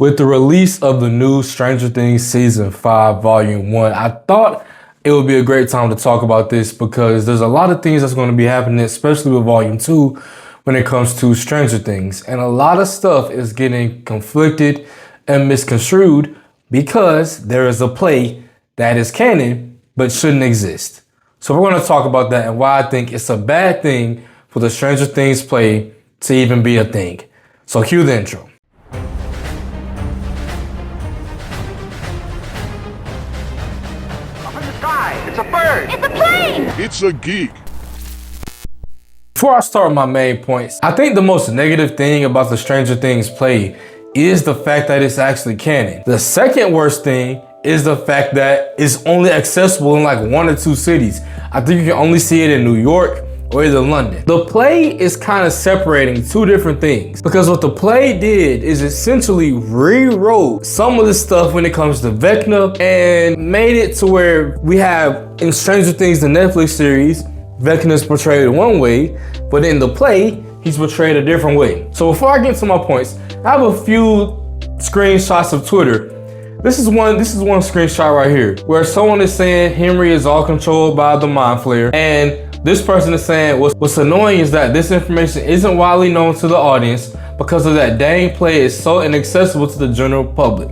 With the release of the new Stranger Things Season 5 Volume 1, I thought it would be a great time to talk about this because there's a lot of things that's going to be happening, especially with Volume 2 when it comes to Stranger Things. And a lot of stuff is getting conflicted and misconstrued because there is a play that is canon but shouldn't exist. So we're going to talk about that and why I think it's a bad thing for the Stranger Things play to even be a thing. So cue the intro. It's a bird! It's a plane! It's a geek. Before I start my main points, I think the most negative thing about the Stranger Things play is the fact that it's actually canon. The second worst thing is the fact that it's only accessible in like 1 or 2 cities. I think you can only see it in New York or either London. The play is kind of separating 2 different things because what the play did is essentially rewrote some of the stuff when it comes to Vecna and made it to where we have in Stranger Things, the Netflix series, Vecna is portrayed one way, but in the play, he's portrayed a different way. So before I get to my points, I have a few screenshots of Twitter. This is one screenshot right here where someone is saying Henry is all controlled by the Mind Flayer, and this person is saying what's annoying is that this information isn't widely known to the audience because of that dang play is so inaccessible to the general public.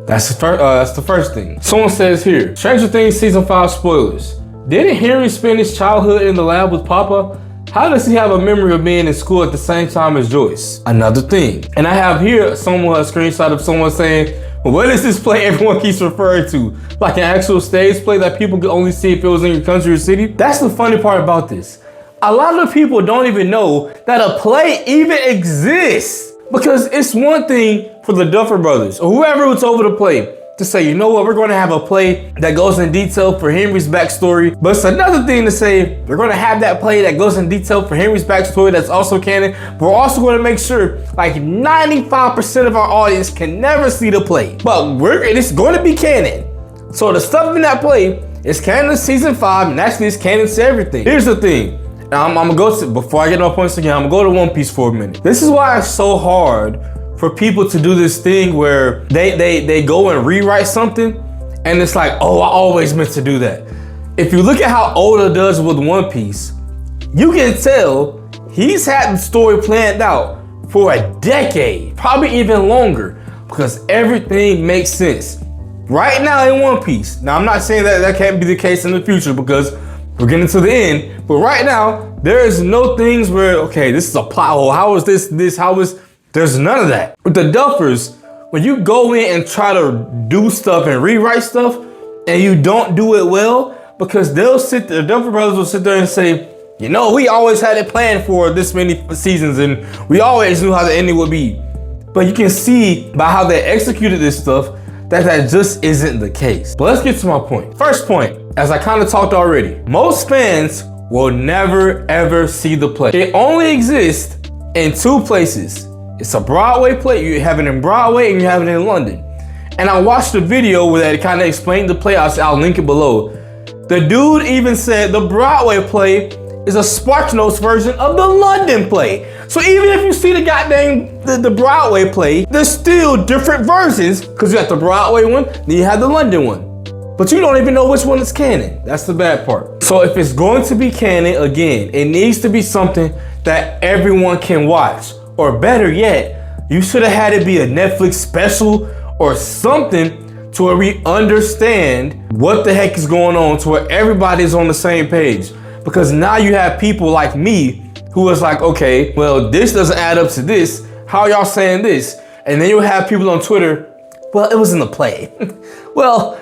That's the first thing. Someone says here, Stranger Things Season 5 spoilers. Didn't Henry spend his childhood in the lab with Papa? How does he have a memory of being in school at the same time as Joyce? Another thing. And I have here a screenshot of someone saying, what is this play everyone keeps referring to? Like an actual stage play that people could only see if it was in your country or city? That's the funny part about this. A lot of people don't even know that a play even exists. Because it's one thing for the Duffer Brothers or whoever was over the play to say, you know what, we're going to have a play that goes in detail for Henry's backstory. But it's another thing to say, we're going to have that play that goes in detail for Henry's backstory that's also canon. But we're also going to make sure like 95% of our audience can never see the play. But it's going to be canon. So the stuff in that play is canon to Season 5 and actually it's canon to everything. Here's the thing. Now I'm going to go to, before I get my points again, I'm going to go to One Piece for a minute. This is why it's so hard for people to do this thing where they go and rewrite something and it's like, oh, I always meant to do that. If you look at how Oda does with One Piece, you can tell he's had the story planned out for a decade, probably even longer, because everything makes sense. Right now in One Piece, now I'm not saying that can't be the case in the future because we're getting to the end, but right now, there is no things where, okay, this is a plot hole. How is this, how is, there's none of that. With the Duffers, when you go in and try to do stuff and rewrite stuff and you don't do it well, because the Duffer Brothers will sit there and say, you know, we always had it planned for this many seasons and we always knew how the ending would be. But you can see by how they executed this stuff that just isn't the case. But let's get to my point. First point, as I kind of talked already, most fans will never ever see the play. It only exists in 2 places. It's a Broadway play. You have it in Broadway and you have it in London. And I watched a video where they kind of explained the play. I'll link it below. The dude even said the Broadway play is a SparkNotes version of the London play. So even if you see the goddamn the Broadway play, there's still different versions because you got the Broadway one, then you have the London one. But you don't even know which one is canon. That's the bad part. So if it's going to be canon, again, it needs to be something that everyone can watch. Or better yet, you should have had it be a Netflix special or something to where we understand what the heck is going on, to where everybody's on the same page. Because now you have people like me who is like, okay, well, this doesn't add up to this. How are y'all saying this? And then you'll have people on Twitter, well, it was in the play. Well,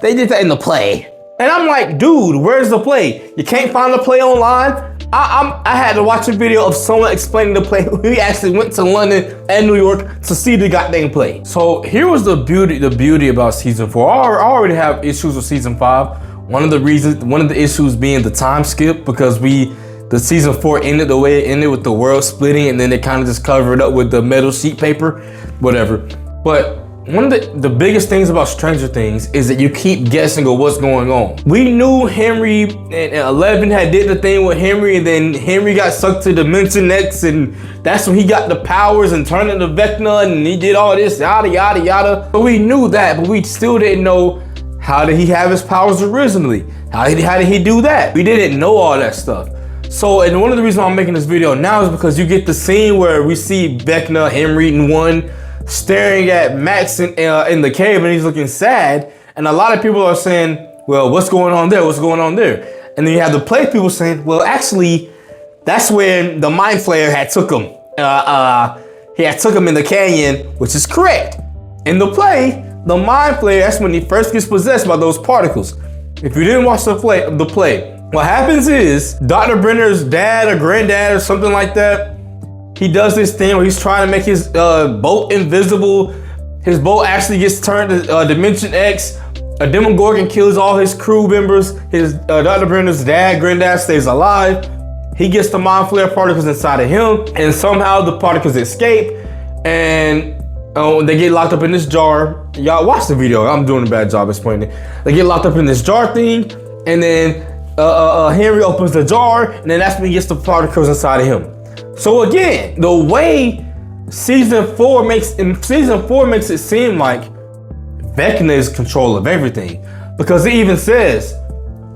they did that in the play. And I'm like, dude, where's the play? You can't find the play online? I had to watch a video of someone explaining the play. We actually went to London and New York to see the goddamn play. So here was the beauty about Season 4. I already have issues with Season 5. One of the issues being the time skip, because the Season 4 ended the way it ended with the world splitting and then they kind of just covered it up with the metal sheet paper, whatever. But one of the biggest things about Stranger Things is that you keep guessing of what's going on. We knew Henry and 11 had did the thing with Henry, and then Henry got sucked to Dimension X, and that's when he got the powers and turned into Vecna, and he did all this, yada, yada, yada. But we knew that, but we still didn't know, how did he have his powers originally? How did he do that? We didn't know all that stuff. So, and one of the reasons I'm making this video now is because you get the scene where we see Vecna, Henry, and one staring at Max in the cave, and he's looking sad. And a lot of people are saying, well, what's going on there? What's going on there? And then you have the play people saying, well, actually, that's when the Mind Flayer had took him. He had took him in the canyon, which is correct. In the play, the Mind Flayer, that's when he first gets possessed by those particles. If you didn't watch the play, what happens is Dr. Brenner's dad or granddad or something like that, he does this thing where he's trying to make his boat invisible. His boat actually gets turned to Dimension X. A Demogorgon kills all his crew members. His Dr. Brenner's dad, granddad stays alive. He gets the Mind Flayer particles inside of him, and somehow the particles escape, and they get locked up in this jar. Y'all watch the video. I'm doing a bad job explaining it. They get locked up in this jar thing, and then Henry opens the jar, and then that's when he gets the particles inside of him. So again, the way season 4 makes it seem like Vecna is control of everything, because it even says,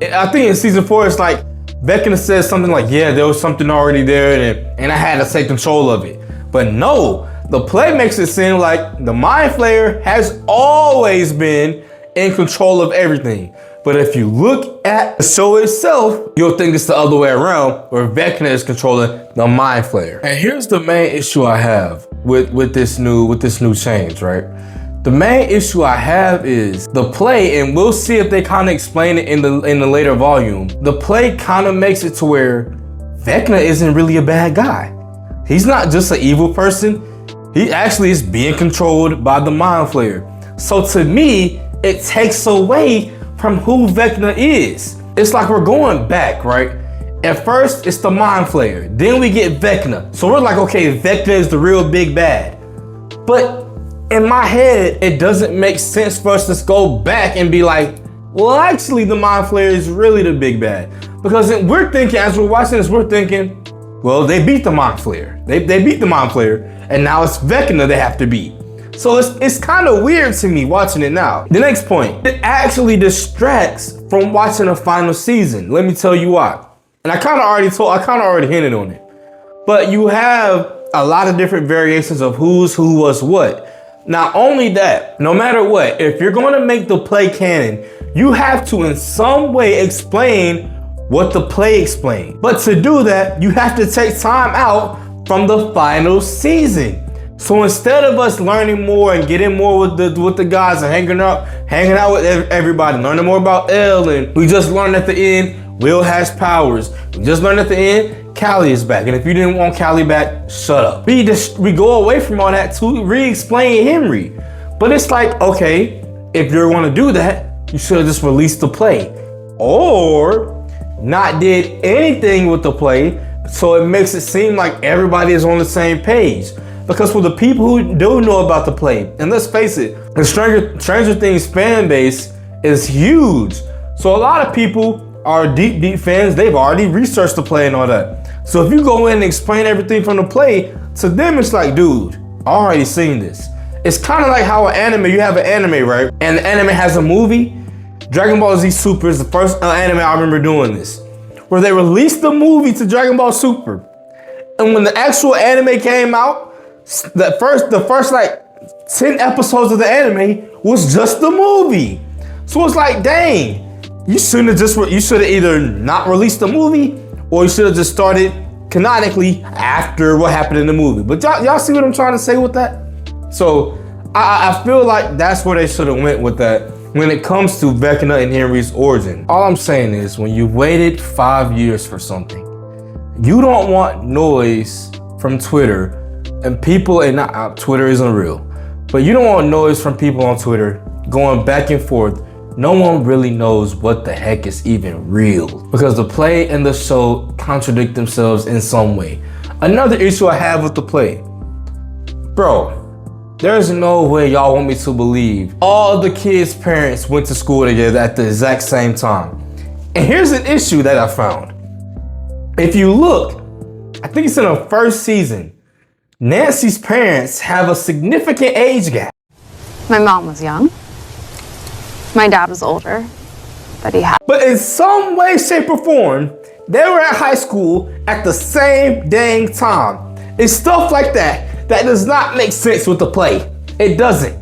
I think in season 4 it's like Vecna says something like, yeah, there was something already there, and I had to take control of it. But no, the play makes it seem like the Mind Flayer has always been in control of everything. But if you look at the show itself, you'll think it's the other way around, where Vecna is controlling the Mind Flayer. And here's the main issue I have with this new change, right? The main issue I have is the play, and we'll see if they kind of explain it in the later volume. The play kind of makes it to where Vecna isn't really a bad guy. He's not just an evil person. He actually is being controlled by the Mind Flayer. So to me, it takes away from who Vecna is. It's like we're going back, right? At first, it's the Mind Flayer. Then we get Vecna. So we're like, okay, Vecna is the real big bad. But in my head, it doesn't make sense for us to go back and be like, well, actually, the Mind Flayer is really the big bad. Because we're thinking, as we're watching this, we're thinking, well, they beat the Mind Flayer. They beat the Mind Flayer, and now it's Vecna they have to beat. So it's kind of weird to me watching it now. The next point, it actually distracts from watching the final season. Let me tell you why. And I kind of already hinted on it. But you have a lot of different variations of who's who was what. Not only that, no matter what, if you're going to make the play canon, you have to in some way explain what the play explained. But to do that, you have to take time out from the final season. So instead of us learning more and getting more with the guys and hanging out with everybody, learning more about Elle, and we just learned at the end, Will has powers. We just learned at the end, Callie is back. And if you didn't want Callie back, shut up. We go away from all that to re-explain Henry. But it's like, okay, if you're going to do that, you should have just released the play, or not did anything with the play, so it makes it seem like everybody is on the same page. Because for the people who do know about the play, and let's face it, the Stranger Things fan base is huge. So a lot of people are deep fans. They've already researched the play and all that. So if you go in and explain everything from the play, to them it's like, dude, I already seen this. It's kind of like how you have an anime, right? And the anime has a movie. Dragon Ball Z Super is the first anime I remember doing this, where they released the movie to Dragon Ball Super. And when the actual anime came out, the first like 10 episodes of the anime was just the movie. So it's like, dang, you should have either not released the movie, or you should have just started canonically after what happened in the movie. But y'all see what I'm trying to say with that? So I feel like that's where they should have went with that when it comes to Vecna and Henry's origin. All I'm saying is, when you waited 5 years for something, you don't want noise from Twitter and people, and not Twitter isn't real, but you don't want noise from people on Twitter going back and forth. No one really knows what the heck is even real, because the play and the show contradict themselves in some way. Another issue I have with the play, bro, There's no way y'all want me to believe all the kids' parents went to school together at the exact same time. And here's an issue that I found. If you look, I think it's in the first season, Nancy's parents have a significant age gap. My mom was young. My dad was older, but he had. But in some way, shape, or form, they were at high school at the same dang time. It's stuff like that that does not make sense with the play. It doesn't.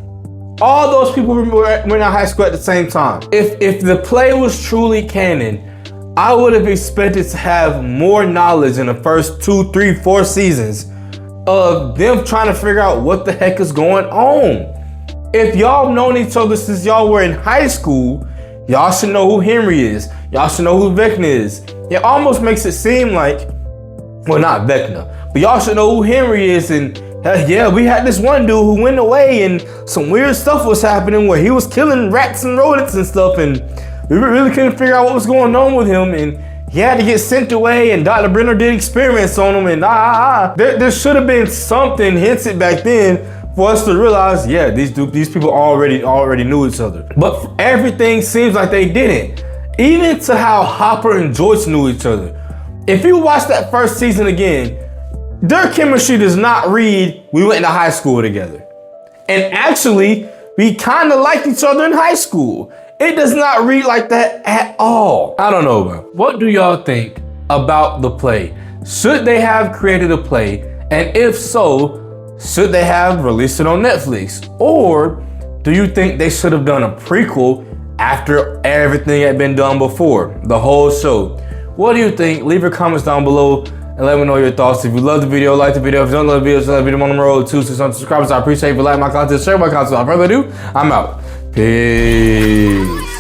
All those people were in high school at the same time. If the play was truly canon, I would have expected to have more knowledge in the first 2, 3, 4 seasons of them trying to figure out what the heck is going on. If y'all known each other since y'all were in high school, y'all should know who Henry is. Y'all should know who Vecna is. It almost makes it seem like, well, not Vecna, but y'all should know who Henry is. And yeah, we had this one dude who went away and some weird stuff was happening where he was killing rats and rodents and stuff, and we really couldn't figure out what was going on with him, and he had to get sent away, and Dr. Brenner did experiments on him, and There should have been something hinted back then for us to realize, yeah, these people already knew each other. But everything seems like they didn't. Even to how Hopper and Joyce knew each other. If you watch that first season again, their chemistry does not read, we went to high school together. And actually, we kind of liked each other in high school. It does not read like that at all. I don't know, bro. What do y'all think about the play? Should they have created a play? And if so, should they have released it on Netflix? Or do you think they should have done a prequel after everything had been done before, the whole show? What do you think? Leave your comments down below and let me know your thoughts. If you love the video, like the video. If you don't love the video, share the video on the road to 600 subscribers. I appreciate if you like my content, share my content. Without further ado, I'm out. Peace.